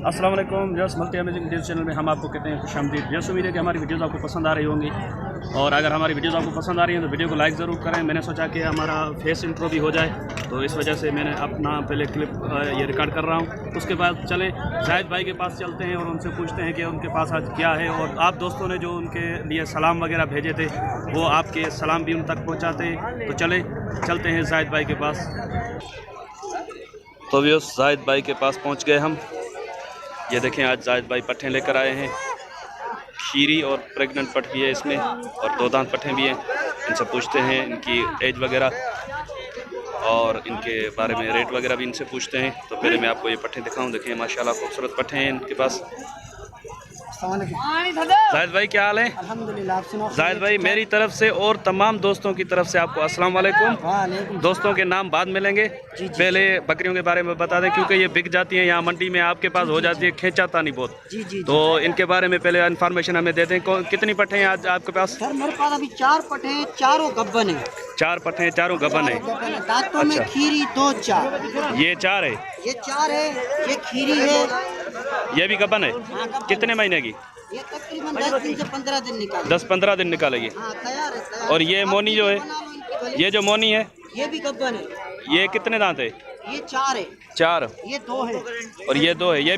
अस्सलाम वालेकुम viewers, multi amazing videos channel में हम आपको कहते हैं खुशामदीद। व्यूअर्स, उम्मीद है कि हमारी वीडियोस आपको पसंद आ रही होंगी और अगर हमारी वीडियोस आपको पसंद आ रही हैं तो वीडियो को लाइक ज़रूर करें। मैंने सोचा कि हमारा फेस इंट्रो भी हो जाए, तो इस वजह से मैंने अपना पहले क्लिप ये रिकॉर्ड कर रहा हूँ। उसके बाद चलें जाहिद भाई के पास चलते हैं और उनसे पूछते हैं कि उनके पास आज क्या है, और आप दोस्तों ने जो उनके लिए सलाम वगैरह भेजे थे वो आपके सलाम भी उन तक पहुँचाते। तो चलते हैं जाहिद भाई के पास। तो व्यूअर्स, जाहिद भाई के पास पहुँच गए हम। ये देखें, आज जाहिद भाई पट्ठे लेकर आए हैं। खीरी और प्रेग्नेंट पट्ठ भी है इसमें, और दो दांत पट्ठे भी हैं। इनसे पूछते हैं इनकी एज वगैरह और इनके बारे में रेट वगैरह भी इनसे पूछते हैं। तो पहले मैं आपको ये पट्ठे दिखाऊं। देखें माशाल्लाह खूबसूरत पट्ठे हैं इनके पास। जाहिद भाई क्या हाल है? अल्हम्दुलिल्लाह। आप सुनाओ? जाहिद भाई, मेरी तरफ से और तमाम दोस्तों की तरफ से आपको अस्सलाम वालेकुम। दोस्तों के नाम बाद में लेंगे, पहले बकरियों के बारे में बता दें, क्योंकि ये बिक जाती हैं यहाँ मंडी में, आपके पास हो जाती है खींचाता नहीं बहुत। तो इनके बारे में पहले इन्फॉर्मेशन हमें दे दें। कितनी पट्ठे हैं आज आपके पास? सर मेरे पास अभी 4 पट्ठे हैं, चारों गब्बन है। 4 पट्ठे हैं, चारों गबन है। दांतों में खीरी 2 4। ये 4 है, ये 4 है, ये खीरी है, ये भी गबन है। कितने महीने की? ये तकरीबन 10 दिन से 15 दिन निकाल 10-15 दिन निकालेगी। हाँ, तैयार है, तैयार। और ये मोनी जो है, ये जो मोनी है, ये भी गब्बन है। ये कितने दांत है? ये 4 है। 4। ये 2 है और ये 2 है। ये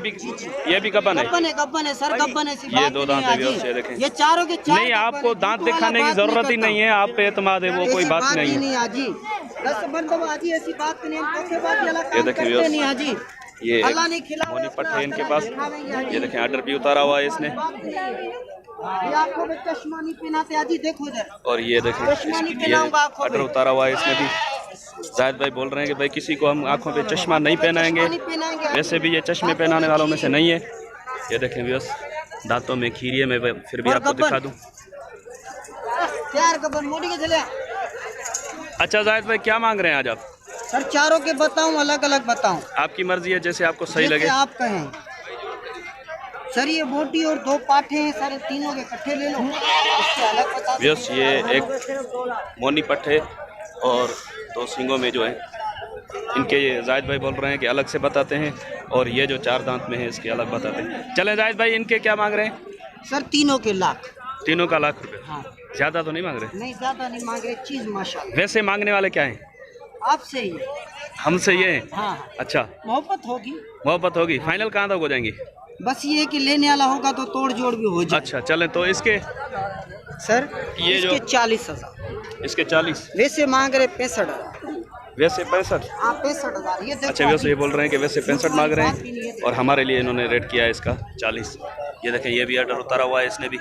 भी गबन है। गब्बन है सर, गब्बन है। ये 2 दांत है। ये देखें, ये चारों के 4। नहीं, आपको दांत दिखाने की जरूरत ही नहीं है, आप पे एतमाद है, वो कोई बात नहीं है। ऐसी बात नहीं। ये देखें, ये मोनी पट्टे इनके पास। ये देखें, आर्डर भी उतारा हुआ है इसने। आपको चश्मा नहीं पहनाते आजी, देखो इधर। और ये देखें, ये आर्डर उतारा हुआ है इसने भी। जाहिद भाई बोल रहे हैं कि भाई किसी को हम आंखों पे चश्मा नहीं पहनाएंगे। वैसे भी ये चश्मे पहनाने वालों में से नहीं है। ये देखें व्यूअर्स, दांतों में खीरी है। मैं फिर भी आपको दिखा दूं। अच्छा जाहिद भाई, क्या मांग रहे हैं आज आप? सर चारों के बताऊं, अलग अलग बताऊं? आपकी मर्जी है, जैसे आपको सही लगे आप कहें। सर ये बोटी और 2 पाठे हैं सर, तीनों के इकट्ठे ले लो, इससे अलग बता दो। यस, ये एक मोनी पट्टे और 2 सींगों में जो है इनके, जाहिद भाई बोल रहे हैं कि अलग से बताते हैं, और ये जो 4 दांत में है इसके अलग बताते हैं। चले जाहिद भाई, इनके क्या मांग रहे हैं? सर तीनों के लाख। तीनों का लाख रुपए। हाँ। ज्यादा तो नहीं मांग रहे? नहीं, ज्यादा नहीं मांग रहे, चीज माशाल्लाह। वैसे मांगने वाले क्या हैं? आपसे ही। हमसे ये है? हाँ। अच्छा, मोहब्बत होगी। मोहब्बत होगी। फाइनल कहाँ तक हो जाएंगी? बस ये कि लेने वाला होगा तो तोड़ जोड़ भी हो जाए। अच्छा चले, तो इसके सर ये इसके जो 40,000। इसके 40। वैसे मांग रहे 65,000। वैसे 65? हाँ 65,000। ये अच्छा, वैसे ये बोल रहे हैं कि वैसे 65 मांग रहे हैं, और हमारे लिए इन्होंने रेट किया है इसका 40। ये देखें, ये भी ऑर्डर उतारा हुआ है इसने भी।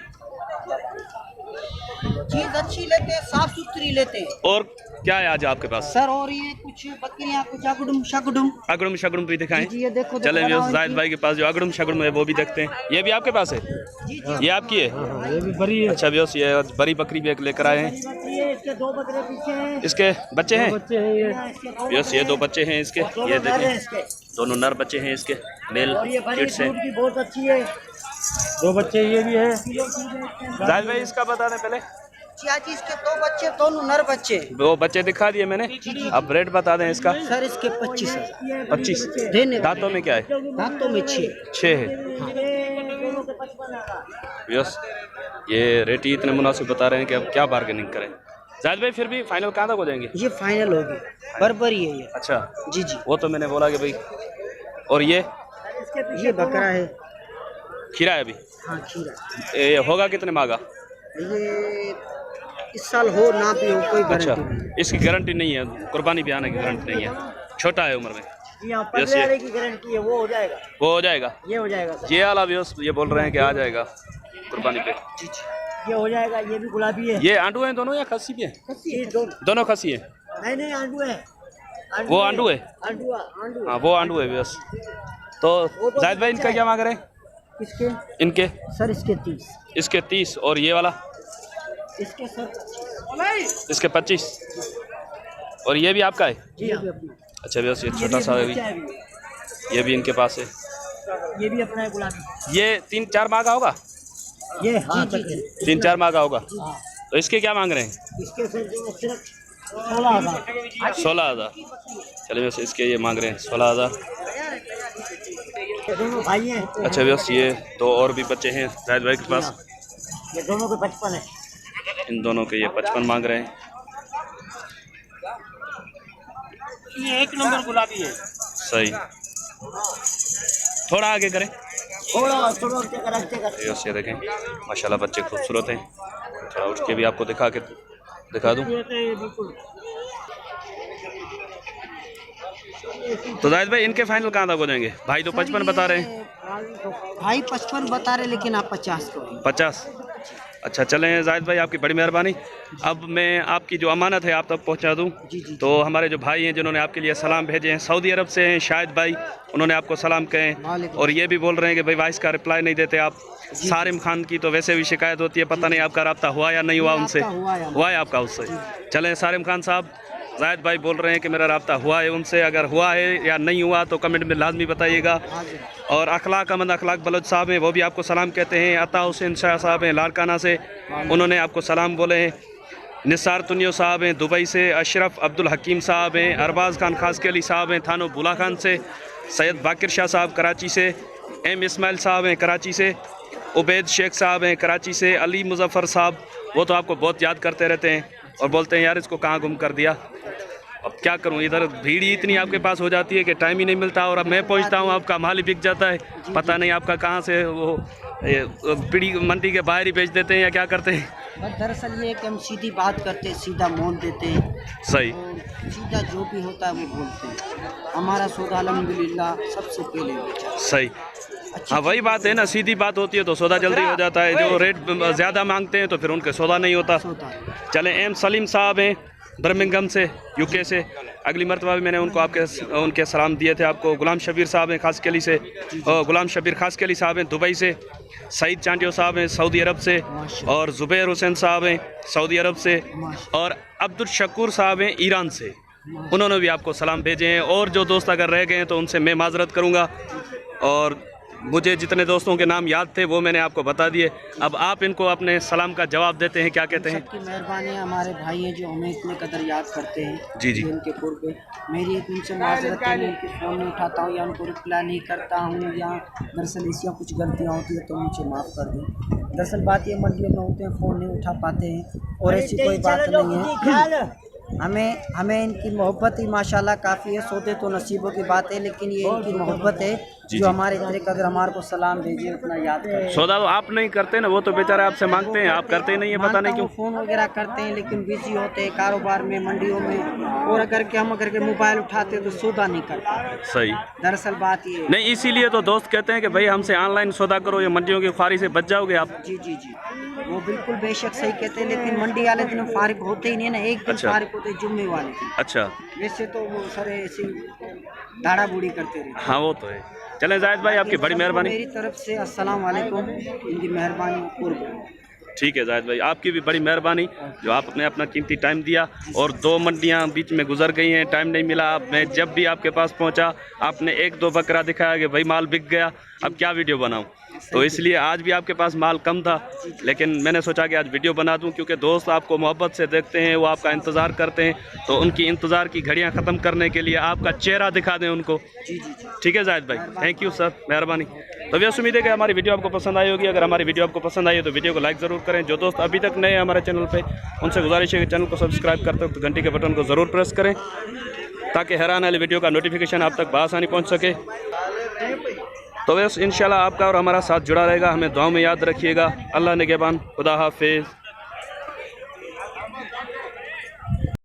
चीज अच्छी लेते हैं, साफ सुथरी लेते हैं। और क्या है आज आपके पास? सर और ये कुछ बकरियां, कुछ अगड़ुम शगड़ुम भी दिखाएं। ये देखो, चले जाहिद भाई के पास जो अगड़ुम शगड़ुम है वो भी देखते हैं। ये भी आपके पास है? ये आपकी है? ये भी बड़ी है। अच्छा व्यूअर्स, ये बड़ी बकरी भी एक लेकर आए हैं। इसके 2 बकरे पीछे हैं। इसके बच्चे हैं? व्यूअर्स, ये 2 बच्चे हैं इसके। ये देखें, दोनों नर बच्चे हैं इसके, मेल किड्स हैं। बहुत अच्छी है। 2 बच्चे ये भी है। जाहिद भाई इसका बता दें पहले। चाची इसके 2 बच्चे, दोनों नर बच्चे। 2 बच्चे दिखा दिए मैंने, अब रेट बता दें इसका। सर इसके 25,000। 25 देने। दांतों में क्या है? दांतों में 6 है। यस, ये रेट ही इतने मुनासिब बता रहे हैं कि अब क्या बार्गेनिंग करें। जाहिद भाई फिर भी फाइनल कहाँ तक हो जाएंगे? ये फाइनल होगी, बराबरी है ये। अच्छा जी, वो तो मैंने बोला कि भाई। और ये बकरा है, खीरा है अभी? हाँ खीरा। ये होगा कितने मांगा? ये इस साल हो ना भी हो, कोई अच्छा, गारंटी नहीं। इसकी गारंटी नहीं है, कुर्बानी भी आने की गारंटी नहीं है, छोटा है उम्र में। ये की गारंटी है, वो हो जाएगा। वो हो जाएगा, ये हो जाएगा। ये वाला भी ये बोल रहे हैं कि आ जाएगा कुर्बानी पे। ये हो जाएगा। ये भी गुलाबी है। ये आंडू है दोनों या खस्सी भी है? दोनों खस्सी है। नहीं आंडू है। वो आंडू है? आंडू। हाँ वो आंडू है बस। तो जाहिद भाई इनका क्या मांग रहे हैं? इसके इनके सर इसके 30। इसके 30। और ये वाला? इसके सर इसके 25। और ये भी आपका है? जी हाँ। अच्छा बस, ये छोटा सा भी, ये भी इनके पास है। ये भी अपना है गुलाबी। ये 3-4 माह का होगा? ये हाँ 3-4 माह का होगा। तो इसके क्या मांग रहे हैं? इसके सिर्फ 16,000। 16,000। चलिए वैसे इसके ये मांग रहे हैं 16,000। दोनों भाई हैं। अच्छा व्यवस्थ ये तो और भी बच्चे हैं जाहिद भाई के पास, ये दोनों के 55 है। इन दोनों के ये 55 मांग रहे हैं। ये 1 नंबर गुलाबी है। सही, थोड़ा आगे करें, ये देखें माशाल्लाह बच्चे खूबसूरत हैं। थोड़ा उठ के भी आपको दिखा दूं। तो जाहिद भाई इनके फाइनल कहाँ तक हो जाएंगे? भाई तो 55 बता रहे हैं। भाई 55 बता रहे, लेकिन आप 50 करो। 50। अच्छा चलें जाहिद भाई, आपकी बड़ी मेहरबानी। अब मैं आपकी जो अमानत है आप तक पहुंचा दूं। तो हमारे जो भाई हैं जिन्होंने आपके लिए सलाम भेजे हैं, सऊदी अरब से हैं शायद भाई, उन्होंने आपको सलाम कहे और ये भी बोल रहे हैं कि भाई वॉइस का रिप्लाई नहीं देते आप। सारिम खान की तो वैसे भी शिकायत होती है, पता नहीं आपका रब्ता हुआ या नहीं हुआ उनसे? हुआ है आपका उससे? चलें सारिम खान साहब, जाहिद भाई बोल रहे हैं कि मेरा रब्ता हुआ है उनसे, अगर हुआ है या नहीं हुआ तो कमेंट में लाजमी बताइएगा। और अखलाक अहमद अखलाक बलोच साहब हैं, वो भी आपको सलाम कहते हैं। अता हुसैन शाह साहब हैं लारकाना से, उन्होंने आपको सलाम बोले हैं। निसार तुनियो साहब हैं दुबई से, अशरफ अब्दुल हकीम साहब हैं, अरबाज़ खान खास के अली साहब हैं थानो बुला खान से, सैयद बाकिर शाह साहब कराची से, एम इस्माइल साहब हैं कराची से, उबैद शेख साहब हैं कराची से, अली मुजफ़र साहब, वो तो आपको बहुत याद करते रहते हैं और बोलते हैं यार इसको कहाँ गुम कर दिया। अब क्या करूं, इधर भीड़ ही इतनी आपके पास हो जाती है कि टाइम ही नहीं मिलता, और अब मैं पहुंचता हूं आपका माल ही बिक जाता है, पता नहीं आपका कहां से वो पीढ़ी मंडी के बाहर ही बेच देते हैं या क्या करते हैं। दरअसल ये है कि हम सीधी बात करते हैं, सीधा मोल देते हैं। सही, और सीधा जो भी होता है वो बोलते हैं। हमारा सौदा अल्हम्दुलिल्लाह सबसे पहले बेचा। सही, हाँ वही बात है ना, सीधी बात होती है तो सौदा जल्दी हो जाता है। जो रेट ज़्यादा मांगते हैं तो फिर उनके सौदा नहीं होता। चलें एम सलीम साहब हैं बर्मिंघम से, यूके से, अगली मरतबा भी मैंने उनके सलाम दिए थे आपको। गुलाम शबीर साहब हैं खास के अली से, गुलाम शबीर खास के अली साहब हैं दुबई से, सईद चांडियो साहब हैं सऊदी अरब से, और ज़ुबैर हुसैन साहब हैं सऊदी अरब से, और अब्दुल शकूर साहब हैं ईरान से, उन्होंने भी आपको सलाम भेजे हैं। और जो दोस्त अगर रह गए हैं तो उनसे मैं माजरत करूँगा, और मुझे जितने दोस्तों के नाम याद थे वो मैंने आपको बता दिए। अब आप इनको अपने सलाम का जवाब देते हैं, क्या कहते हैं? सबकी मेहरबानी, हमारे भाई हैं जो हमें इतने कदर याद करते हैं। जी जी, उनके पूर्व मेरी एक उनसे माजरत है, मैं उनके फ़ोन नहीं उठाता हूँ या उनको रिप्लाई नहीं करता हूँ, या दरअसल इसलिए कुछ गलतियाँ होती है तो मुझे माफ़ कर दें। दरअसल बात ये मंडियों में होते हैं, फ़ोन नहीं उठा पाते हैं, और ऐसी कोई बात नहीं है। हमें इनकी मोहब्बत ही माशाल्लाह काफ़ी है। सौदे तो नसीबों की बात है, लेकिन ये इनकी मोहब्बत है जो हमारे इतने कदर हमारे को सलाम भेजिए, उतना याद करें। सौदा तो आप नहीं करते ना, वो तो बेचारे आपसे मांगते हैं, आप करते ही नहीं है, पता नहीं क्यों। फ़ोन वगैरह करते हैं लेकिन बिजी होते हैं कारोबार में, मंडियों में, और अगर हम मोबाइल उठाते हैं तो सौदा नहीं कर पाते। सही, दरअसल बात ये नहीं, इसीलिए तो दोस्त कहते हैं कि भाई हमसे ऑनलाइन सौदा करो, ये मंडियों की ख्वारी से बच जाओगे आप। जी जी जी, वो बिल्कुल बेशक सही कहते हैं, लेकिन मंडी वाले दिन फारिग होते ही नहीं ना, एक दिन फारिग होते जुम्मे वाले दिन। अच्छा, वैसे तो वो सारे ऐसी दाढ़ा बूढ़ी करते रहते। हाँ वो तो है। चलें जाहिद भाई, आपकी बड़ी मेहरबानी। मेरी तरफ से अस्सलाम वालेकुम, इनकी मेहरबानी पूर्व। ठीक है जाहिद भाई, आपकी भी बड़ी मेहरबानी जो आपने अपना कीमती टाइम दिया, और 2 मंडियां बीच में गुजर गई हैं, टाइम नहीं मिला। मैं जब भी आपके पास पहुंचा आपने 1-2 बकरा दिखाया कि भाई माल बिक गया, अब क्या वीडियो बनाऊं, तो इसलिए आज भी आपके पास माल कम था, लेकिन मैंने सोचा कि आज वीडियो बना दूं, क्योंकि दोस्त आपको मोहब्बत से देखते हैं, वो आपका इंतज़ार करते हैं, तो उनकी इंतज़ार की घड़ियां ख़त्म करने के लिए आपका चेहरा दिखा दें उनको। ठीक है जाहिद भाई, थैंक यू सर, मेहरबानी। तो व्यवस्था उम्मीद है कि हमारी वीडियो आपको पसंद आई होगी। अगर हमारी वीडियो आपको पसंद आई है तो वीडियो को लाइक ज़रूर करें। जो दोस्त अभी तक नए हैं हमारे चैनल पे, उनसे गुजारिश है कि चैनल को सब्सक्राइब करते वक्त घंटी के बटन को ज़रूर प्रेस करें, ताकि हर आने वाली वीडियो का नोटिफिकेशन आप तक बआसानी पहुँच सके। तो बस इंशाल्लाह आपका और हमारा साथ जुड़ा रहेगा, हमें दुआओं में याद रखिएगा। अल्लाह निगहबान, खुदा हाफिज़।